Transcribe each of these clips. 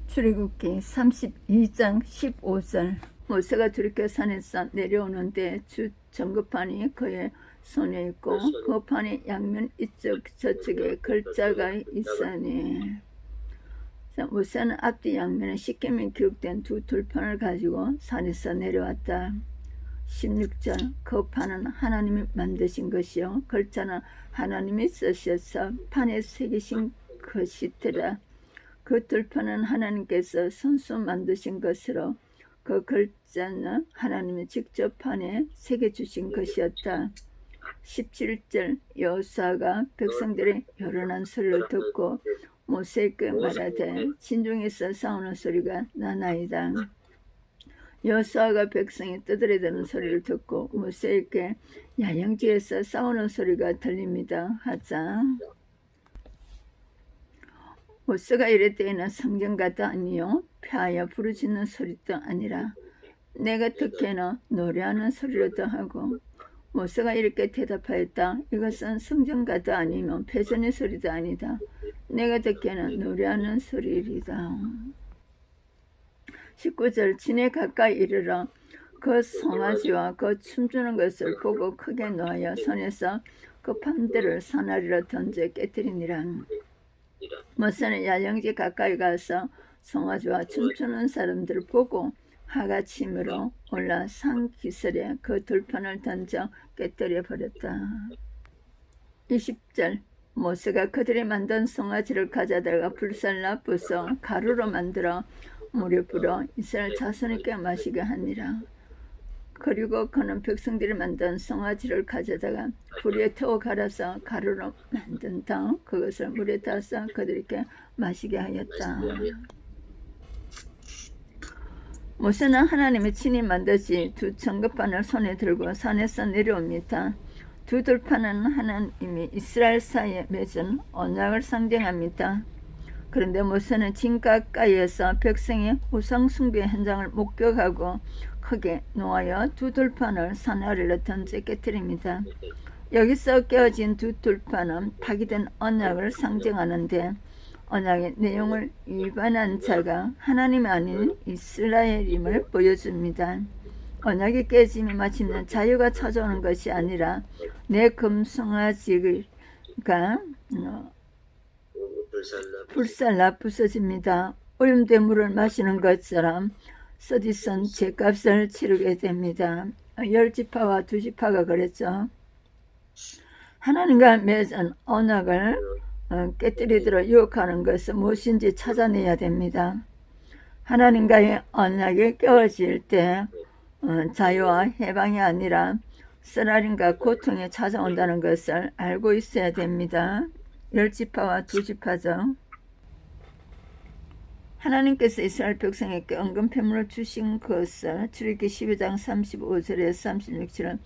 출애굽기 32장 15절. 모세가 들켜 산에서 내려오는데 주 전급판이 그의 손에 있고 그 판이 양면 이쪽 저쪽에 글자가 있으니, 모세는 앞뒤 양면에 십계명이 기록된 두 돌판을 가지고 산에서 내려왔다. 16절. 그 판은 하나님이 만드신 것이요 글자는 하나님이 쓰셔서 판에 새기신 것이더라. 그 돌판은 하나님께서 손수 만드신 것으로 그 글자는 하나님이 직접 판에 새겨주신 것이었다. 17절. 여호수아가 백성들의 요란한 소리를 듣고 모세에게 말하되 진중에서 싸우는 소리가 나나이다. 여호수아가 백성이 떠들어대는 소리를 듣고 모세에게 야영지에서 싸우는 소리가 들립니다 하자, 모세가 이랬더이는 성전가도 아니요 폐하여 부르짖는 소리도 아니라 내가 듣기에는 노래하는 소리로도 하고, 모세가 이렇게 대답하였다. 이것은 성전가도 아니면 패전의 소리도 아니다. 내가 듣기에는 노래하는 소리이다. 19절. 진에 가까이 이르러 그 송아지와 그 춤추는 것을 보고 크게 노하여 손에서 그 판들을 사나리로 던져 깨뜨리니라. 모세는 야영지 가까이 가서 송아지와 춤추는 사람들을 보고 하가침으로 올라 산 기슬에 그 돌판을 던져 깨뜨려 버렸다. 20절. 모세가 그들이 만든 송아지를 가져다가 불살라 부숴 가루로 만들어 물에 불어 이스라엘 자손에게 마시게 하니라. 그리고 그는 백성들이 만든 송아지를 가져다가 불에 태워 갈아서 가루로 만든 다음 그것을 물에 타서 그들에게 마시게 하였다. 모세는 하나님이 친히 만드신 두 전급판을 손에 들고 산에서 내려옵니다. 두 돌판은 하나님이 이스라엘 사이에 맺은 언약을 상징합니다. 그런데 모세는 진 가까이에서 백성의 우상 숭배 현장을 목격하고 크게 노하여 두 돌판을 산 아래로 던져 깨뜨립니다. 여기서 깨어진 두 돌판은 파기된 언약을 상징하는데, 언약의 내용을 위반한 자가 하나님이 아닌 이스라엘임을 보여줍니다. 언약이 깨짐이 마침내 자유가 찾아오는 것이 아니라 내 금송아지가 불살라 부서집니다. 오염된 물을 마시는 것처럼 서디선 죄값을 치르게 됩니다. 10지파와 2지파가 그랬죠. 하나님과 맺은 언약을 깨뜨리도록 유혹하는 것은 무엇인지 찾아내야 됩니다. 하나님과의 언약이 깨어질 때 자유와 해방이 아니라 쓰라림과 고통이 찾아온다는 것을 알고 있어야 됩니다. 10지파와 2지파죠. 하나님께서 이스라엘 백성에게 은금패물을 주신 것을 출애굽기 12장 35절에서 36절은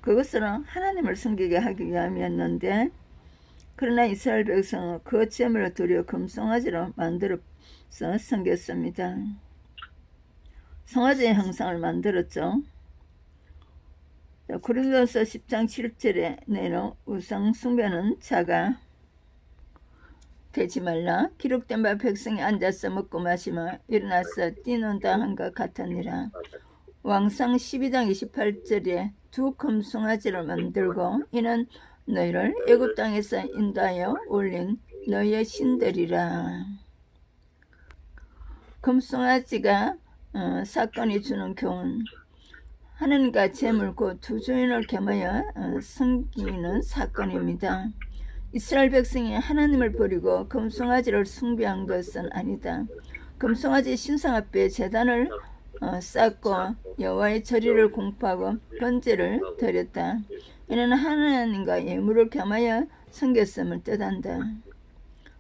그것은 하나님을 섬기게 하기 위함이었는데, 그러나 이스라엘 백성은 그 제물을 도리어 금송아지로 만들어서 섬겼습니다. 송아지의 형상을 만들었죠. 고린도서 10장 7절에 내는 우상 숭배는 자가 되지 말라. 기록된 바 백성이 앉아서 먹고 마시며 일어나서 뛰논다 한것 같으니라. 왕상 12장 28절에 두 금송아지를 만들고 이는 너희를 애굽 땅에서 인도하여 올린 너희의 신들이라. 금송아지가 사건이 주는 교훈. 하나님과 제물 곧 두 주인을 겸하여 섬기는 사건입니다. 이스라엘 백성이 하나님을 버리고 금송아지를 숭배한 것은 아니다. 금송아지 신상 앞에 제단을 쌓고 여호와의 절기를 공포하고 번제를 드렸다. 이는 하나님과 예물을 겸하여 섬겼음을 뜻한다.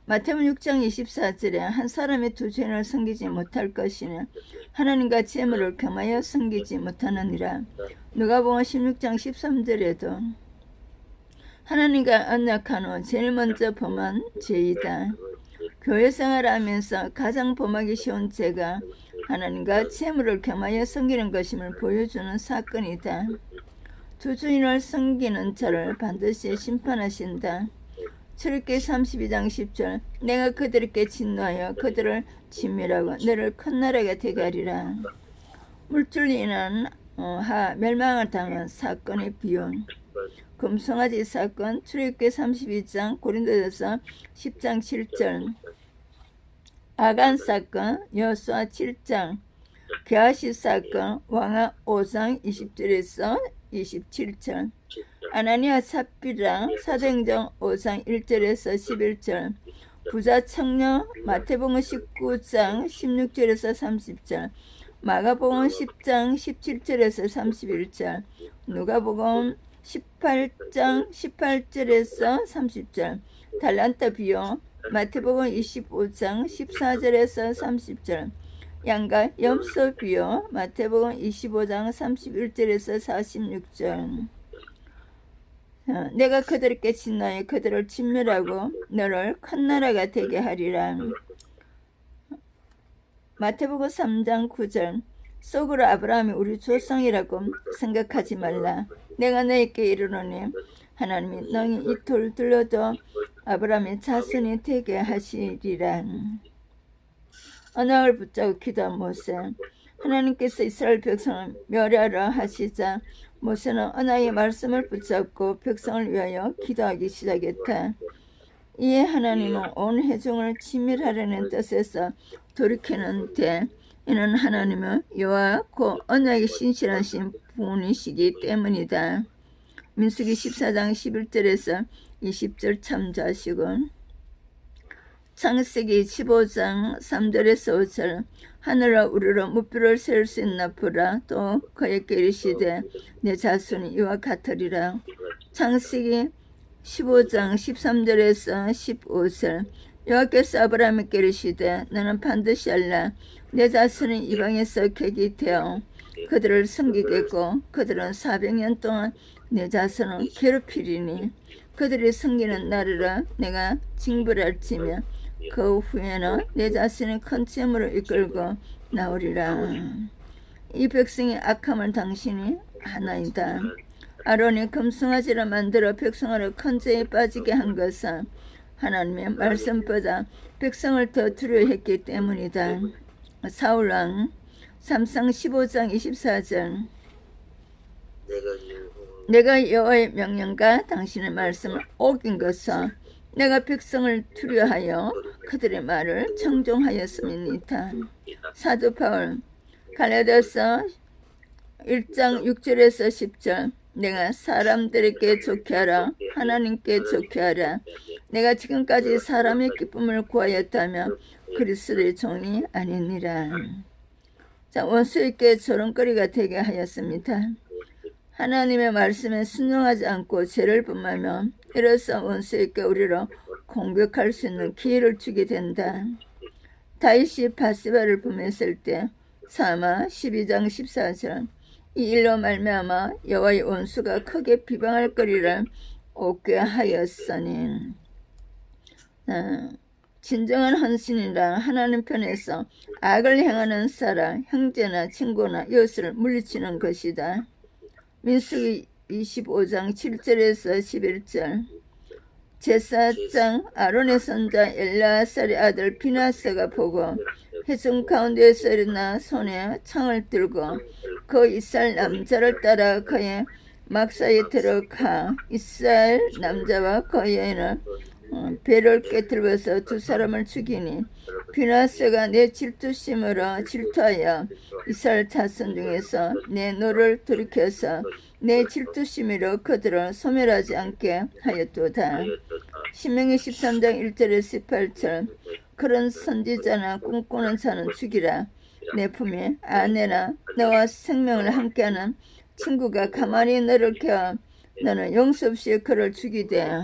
마태복음 6장 24절에 한 사람이 두 주인을 섬기지 못할 것이니 하나님과 제물을 겸하여 섬기지 못하느니라. 누가복음 16장 13절에도 하나님과 언약한 후 제일 먼저 범한 죄이다. 교회 생활하면서 가장 범하기 쉬운 죄가 하나님과 제물을 겸하여 섬기는 것임을 보여주는 사건이다. 두 주인을 섬기는 자를 반드시 심판하신다. 출애굽기 32장 10절 내가 그들에게 진노하여 그들을 진멸하고 너를 큰 나라가 되게 하리라. 물줄로 인한 멸망을 당한 사건의 비용. 금송아지 사건 출애굽기 32장 고린도전서 10장 7절 아간 사건 여호수아 7장 게하시 사건 왕하 5장 20절에서 27절 아나니아 삽비라 사도행전 5장 1절에서 11절 부자 청년 마태복음 19장 16절에서 30절 마가복음 10장 17절에서 31절 누가복음 18장 18절에서 30절 달란트 비용 마태복음 25장 14절에서 30절 양가 염소 비용 마태복음 25장 31절에서 46절 내가 그들에게 진노하여 그들을 진멸하고 너를 큰 나라가 되게 하리라. 마태복음 3장 9절 속으로 아브라함이 우리 조상이라고 생각하지 말라. 내가 너에게 이르노니 하나님이 너희 이 돌 둘러도 아브라함의 자손이 되게 하시리라. 언약을 붙잡고 기도한 모세. 하나님께서 이스라엘 백성을 멸하라 하시자 모세는 언약의 말씀을 붙잡고 백성을 위하여 기도하기 시작했다. 이에 하나님은 온 회중을 진멸하려는 뜻에서 돌이키는데 이는 하나님은 여호와 곧 언약의 신실하신 분이시기 때문이다. 민수기 14장 11절에서 20절 참조하시고 창세기 15장 3절에서 5절 하늘아 우리로 무뼈를 세울 수 있나 보라. 또 그에게 이르시되 내 자손이 이와 같으리라. 창세기 15장 13절에서 15절 여호와께서 아브라함에게 이르시되 너는 반드시 알라. 내 자손이 이방에서 객이 되어 그들을 섬기겠고 그들은 400년 동안 내 자손을 괴롭히리니 그들이 섬기는 날이라 내가 징벌할지며 그 후에는 내 자신이 큰 재물로 이끌고 나오리라. 이 백성의 악함을 당신이 하나이다. 아론이 금송아지를 만들어 백성을 큰 죄에 빠지게 한 것은 하나님의 말씀보다 백성을 더 두려워했기 때문이다. 사울왕 3상 15장 24절 내가 여호와의 명령과 당신의 말씀을 어긴 것은 내가 백성을 두려워하여 그들의 말을 청종하였음이니이다. 사도 바울 갈라디아서 1장 6절에서 10절 내가 사람들에게 좋게 하라 하나님께 좋게 하라. 내가 지금까지 사람의 기쁨을 구하였다면 그리스도의 종이 아니니라. 자, 원수에게 조롱거리가 되게 하였습니다. 하나님의 말씀에 순종하지 않고 죄를 범하며 이로써 원수에게 우리로 공격할 수 있는 기회를 주게 된다. 다윗이 바세바를 범했을 때 사마 12장 14절 이 일로 말미암아 여호와의 원수가 크게 비방할 거리를 얻게 하였으니 진정한 헌신이란 하나님 편에서 악을 행하는 사람, 형제나 친구나 이웃을 물리치는 것이다. 민수기 25장 7절에서 11절 제사장 아론의 손자 엘르아살의 아들 비나스가 보고 회중 가운데에서 일어나 손에 창을 들고 그 이스라엘 남자를 따라 그의 막사에 들어가 이스라엘 남자와 그 여인을 배를 깨뜨려서 두 사람을 죽이니 비나스가 내 질투심으로 질투하여 이스라엘 자손 중에서 내 노를 돌이켜서 내 질투심으로 그들을 소멸하지 않게 하였도다. 신명기 13장 1절에서 18절 그런 선지자나 꿈꾸는 자는 죽이라. 내 품에 아내나 너와 생명을 함께하는 친구가 가만히 너를 켜 너는 용서 없이 그를 죽이되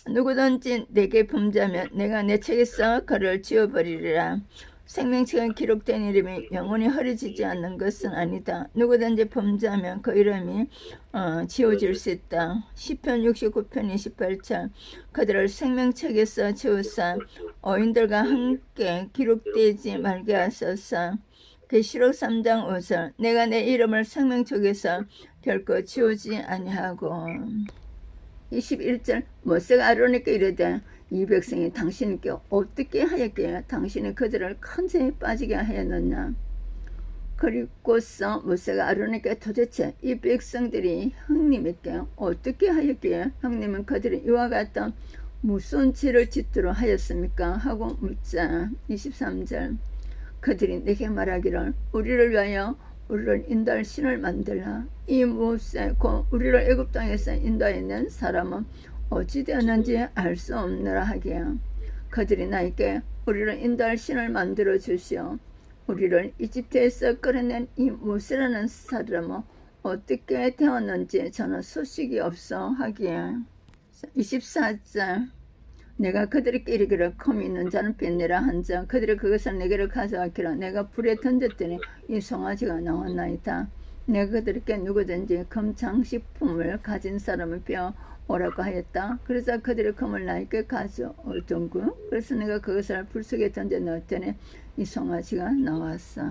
누구든지 내게 범죄하면 내가 내 책에서 그를 지워버리리라. 생명책은 기록된 이름이 영원히 흐려지지 않는 것은 아니다. 누구든지 범죄하면 그 이름이 지워질 수 있다. 시편 69편 28절 그들을 생명책에서 지우사 어인들과 함께 기록되지 말게 하소서. 계시록 3장 5절 내가 내 이름을 생명책에서 결코 지우지 아니하고 21절 모세가 아론에게 이르되 이 백성이 당신께 어떻게 하였기에 당신이 그들을 큰 죄에 빠지게 하였느냐. 그리고서 모세가 아론에게 도대체 이 백성들이 형님에게 어떻게 하였기에 형님은 그들이 이와 같은 무슨 죄를 짓도록 하였습니까? 하고 묻자. 23절 그들이 내게 말하기를 우리를 위하여 우리를 인도할 신을 만들라. 이 모세 곧 우리를 애굽 땅에서 인도해낸 사람은 어찌 되었는지 알 수 없느라 하기에 그들이 나에게 우리를 인도할 신을 만들어 주시오. 우리를 이집트에서 끌어낸 이 모세라는 사람은 어떻게 되었는지 저는 소식이 없어 하기에 24절 내가 그들에게 이르기를 검이 있는 자는 빼내라 한즉 그들이 그것을 내게로 가져왔기로 내가 불에 던졌더니 이 송아지가 나왔나이다. 내가 그들에게 누구든지 검 장식품을 가진 사람을 빼어 오라고 하였다. 그래서 그들의 검을 나에게 가져오던구. 그래서 내가 그것을 불 속에 던져 넣었더니 이 송아지가 나왔어.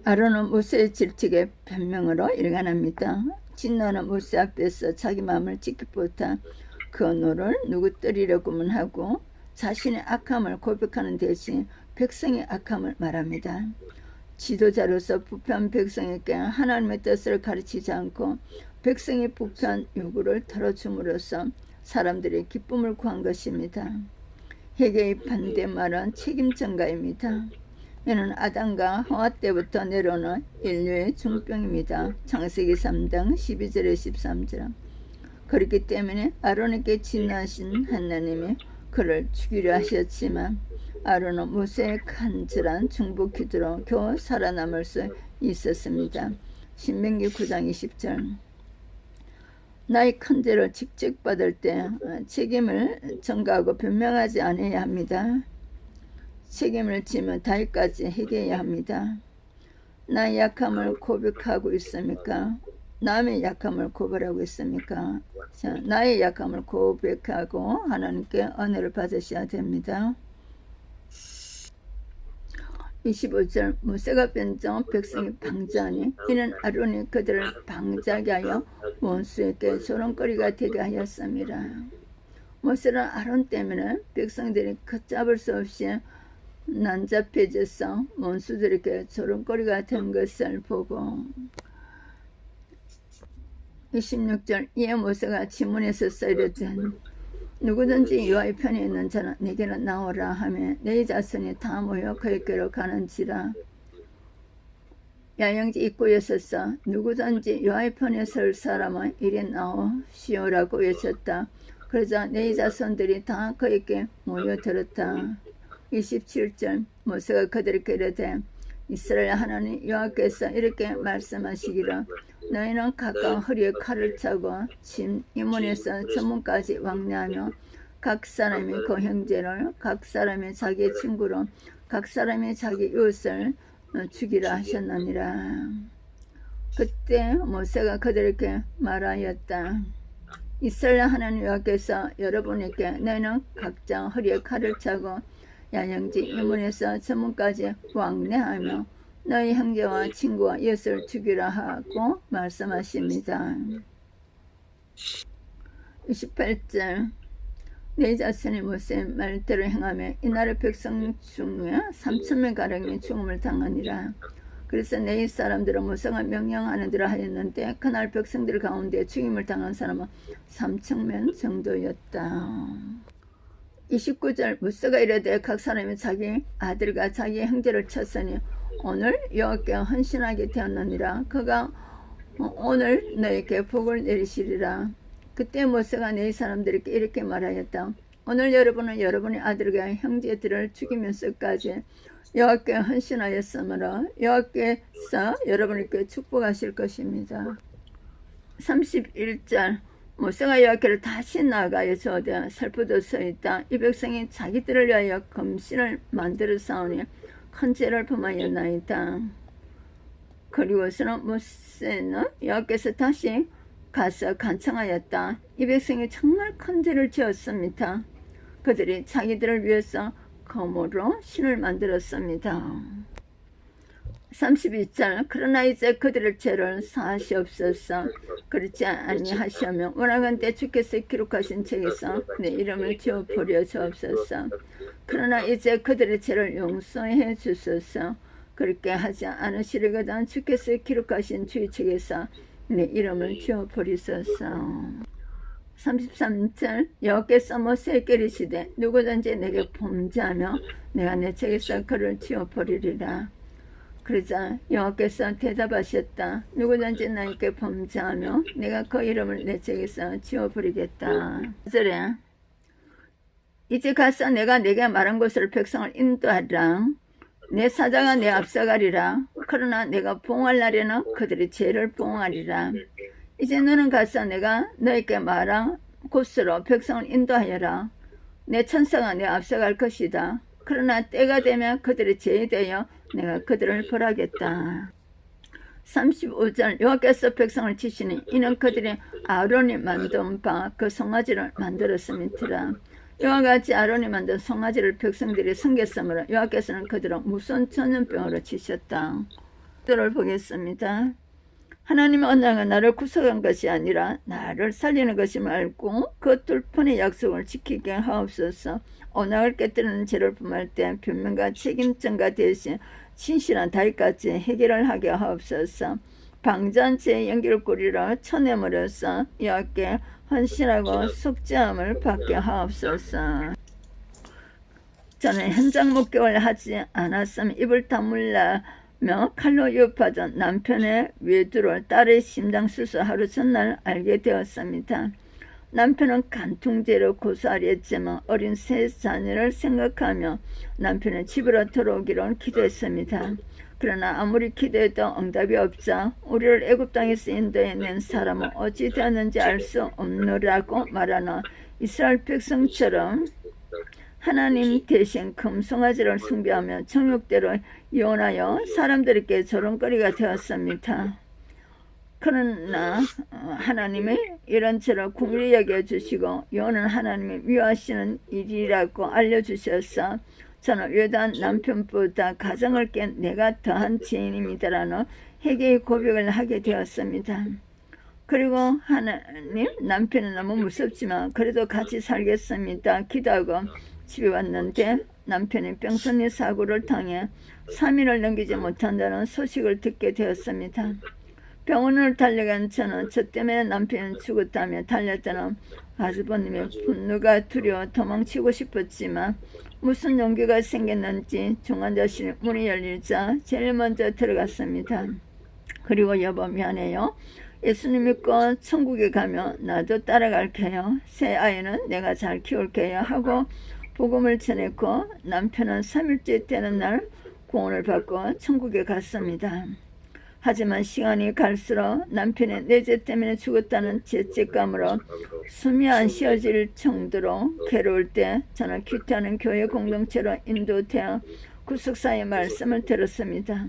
아론은 모세의 질책에 변명으로 일관합니다. 진노는 모세 앞에서 자기 마음을 지키지 못한 그 노를 누구뜨리려고만 하고 자신의 악함을 고백하는 대신 백성의 악함을 말합니다. 지도자로서 부패한 백성에게 하나님의 뜻을 가르치지 않고 백성의 부패한 요구를 털어줌으로써 사람들의 기쁨을 구한 것입니다. 회개의 반대말은 책임전가입니다. 이는 아담과 하와 때부터 내려오는 인류의 중병입니다. 창세기 3장 12절에 13절. 그렇기 때문에 아론에게 진노하신 하나님이 그를 죽이려 하셨지만 아론은 모세의 간절한 중보 기도로 겨우 살아남을 수 있었습니다. 신명기 9장 20절. 나의 큰 죄를 직책받을 때 책임을 전가하고 변명하지 않아야 합니다. 책임을 지면 다윗까지 회개해야 합니다. 나의 약함을 고백하고 있습니까? 남의 약함을 고발하고 있습니까? 자, 나의 약함을 고백하고 하나님께 은혜를 받으셔야 됩니다. 25절 모세가 변정 백성이 방자하니 이는 아론이 그들을 방자하게 하여 원수에게 조롱거리가 되게 하였습니다. 모세는 아론 때문에 백성들이 걷잡을 수 없이 난잡해져서 원수들에게 조롱거리가 된 것을 보고 26절 이에 모세가 지문에서 써이르되 누구든지 여호와의 편에 있는 자는 내게로 나오라 하며 내 자손이 다 모여 그에게로 가는지라. 야영지 입구에 서서 누구든지 여호와의 편에 설 사람은 이리 나오시오라고 외쳤다. 그러자 내 자손들이 다 그에게 모여들었다. 27절 모세가 그들에게 이르되 이스라엘 하나님 여호와께서 이렇게 말씀하시기를 너희는 각각 허리에 칼을 차고 진 이문에서 저문까지 왕래하며 각 사람이 그 형제를 각 사람이 자기의 친구로 각 사람이 자기 이웃을 죽이라 하셨느니라. 그때 모세가 그들에게 말하였다. 이스라엘 하나님 여호와께서 여러분에게 너희는 각자 허리에 칼을 차고 야영지 이문에서 저문까지 왕래하며 너희 형제와 친구와 이웃을 죽이라 하고 말씀하십니다. 28절 내 자손이 모세의 말대로 행하며 이날의 백성 중에 3,000명가량이 죽음을 당하니라. 그래서 내 사람들은 모세가 명령하는 대로 하였는데 그날 백성들 가운데 죽임을 당한 사람은 3,000명 정도였다. 29절 모세가 이르되 각 사람이 자기 아들과 자기 형제를 쳤으니 오늘 여호와께 헌신하게 되었느니라. 그가 오늘 너에게 복을 내리시리라. 그때 모세가 네 사람들에게 이렇게 말하였다. 오늘 여러분은 여러분의 아들과 형제들을 죽이면서까지 여호와께 헌신하였으므로 여호와께서 여러분에게 축복하실 것입니다. 31절 모세가 여호와께를 다시 나아가여 저되 살포도 서있다. 이 백성이 자기들을 위하여 금신을 만들어 싸우니 큰 죄를 범하였나이다. 그리고서는 모세는 여호와께서 다시 가서 간청하였다. 이 백성이 정말 큰 죄를 지었습니다. 그들이 자기들을 위해서 검으로 신을 만들었습니다. 32절 그러나 이제 그들의 죄를 사하시옵소서. 그렇지 아니하시면 원하건대 주께서 기록하신 책에서 내 이름을 지워버려 주옵소서. 그러나 이제 그들의 죄를 용서해 주소서. 그렇게 하지 않으시려거든 주께서 기록하신 주의 책에서 내 이름을 지워버리소서. 33절 여호와께서 모세에게 이르시되 누구든지 내게 범죄하며 내가 내 책에서 그를 지워버리리라. 그러자 여호와께서 대답하셨다. 누구든지 나에게 범죄하며 내가 그 이름을 내 책에서 지워버리겠다. 4절에 이제 가서 내가 네게 말한 곳으로 백성을 인도하라. 내 사자가 내 앞서가리라. 그러나 내가 보응할 날에는 그들의 죄를 보응하리라. 이제 너는 가서 내가 너에게 말한 곳으로 백성을 인도하여라. 내 천사가 내 앞서갈 것이다. 그러나 때가 되면 그들의 죄에 대하여 내가 그들을 벌하겠다. 35절 여호와께서 백성을 치시니 이는 그들이 아론이 만든 바 그 송아지를 만들었음이니라. 이와 같이 아론이 만든 송아지를 백성들이 섬겼으므로 여호와께서는 그들을 무슨 전염병으로 치셨다. 들을 보겠습니다. 하나님의 언약은 나를 구속한 것이 아니라 나를 살리는 것임을 알고 그 둘폰의 약속을 지키게 하옵소서. 언약을 깨뜨리는 죄를 범할 때 변명과 책임전가 대신 신실한 다윗같이 해결을 하게 하옵소서. 방자한 죄의 연기를 꾸리러 쳐내버려서 여호와께 헌신하고 속죄함을 받게 하옵소서. 저는 현장 목격을 하지 않았으면 입을 다물라며 칼로 유업하던 남편의 외두를 딸의 심장 수술 하루 전날 알게 되었습니다. 남편은 간통죄로 고소하려 했지만 어린 세 자녀를 생각하며 남편은 집으로 돌아오기를 기도했습니다. 그러나 아무리 기도해도 응답이 없자 우리를 애굽 땅에서 인도해낸 사람은 어찌 되었는지 알 수 없노라고 말하는 이스라엘 백성처럼 하나님 대신 금송아지를 숭배하며 정욕대로 이혼하여 사람들에게 조롱거리가 되었습니다. 그러나 하나님이 이런 죄를 긍휼히 여겨주시고 이혼은 하나님이 미워하시는 일이라고 알려주셔서 저는 외도한 남편보다 가정을 깬 내가 더한 죄인입니다라는 회개의 고백을 하게 되었습니다. 그리고 하나님 남편은 너무 무섭지만 그래도 같이 살겠습니다 기도하고 집에 왔는데 남편이 병선리 사고를 당해 3일을 넘기지 못한다는 소식을 듣게 되었습니다. 병원을 달려간 저는 저 때문에 남편이 죽었다며 달렸다는 아주버님의 분노가 두려워 도망치고 싶었지만 무슨 용기가 생겼는지 중환자실 문이 열리자 제일 먼저 들어갔습니다. 그리고 여보 미안해요. 예수님 믿고 천국에 가면 나도 따라갈게요. 새 아이는 내가 잘 키울게요 하고 복음을 전했고 남편은 3일째 되는 날 구원을 받고 천국에 갔습니다. 하지만 시간이 갈수록 남편의 내 죄 때문에 죽었다는 죄책감으로 숨이 안 쉬어질 정도로 괴로울 때 저는 큐티하는 교회 공동체로 인도되어 구속사의 말씀을 들었습니다.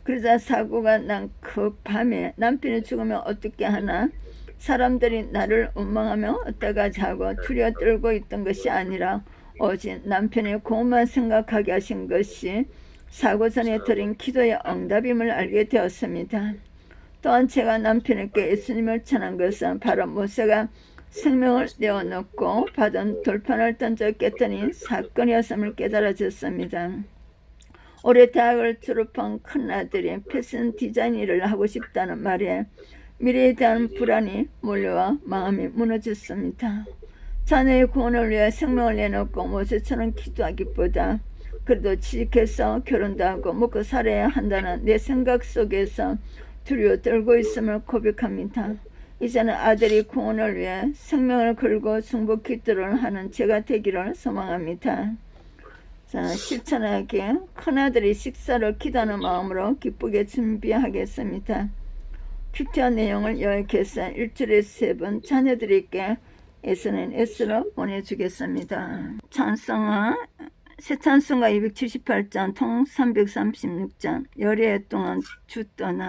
그러자 사고가 난 그 밤에 남편이 죽으면 어떻게 하나 사람들이 나를 원망하며 어떡하지 하고 두려워 떨고 있던 것이 아니라 오직 남편의 고만 생각하게 하신 것이 사고 전에 드린 기도의 응답임을 알게 되었습니다. 또한 제가 남편에게 예수님을 전한 것은 바로 모세가 생명을 내어놓고 받은 돌판을 던져 깼더니 사건이었음을 깨달아졌습니다. 올해 대학을 졸업한 큰아들이 패션 디자인 일을 하고 싶다는 말에 미래에 대한 불안이 몰려와 마음이 무너졌습니다. 자녀의 구원을 위해 생명을 내놓고 모세처럼 기도하기보다 그래도 취직해서 결혼도 하고 먹고 살아야 한다는 내 생각 속에서 두려워 떨고 있음을 고백합니다. 이제는 아들이 구원을 위해 생명을 걸고 중보 기도를 하는 제가 되기를 소망합니다. 자, 실천하게 큰아들이 식사를 기도하는 마음으로 기쁘게 준비하겠습니다. 큐티한 내용을 요약해서 일주일에 3번 자녀들에게 애쓰는 S로 보내주겠습니다. 찬송가 새 찬송가 278장 통 336장 열애 동안 주 떠나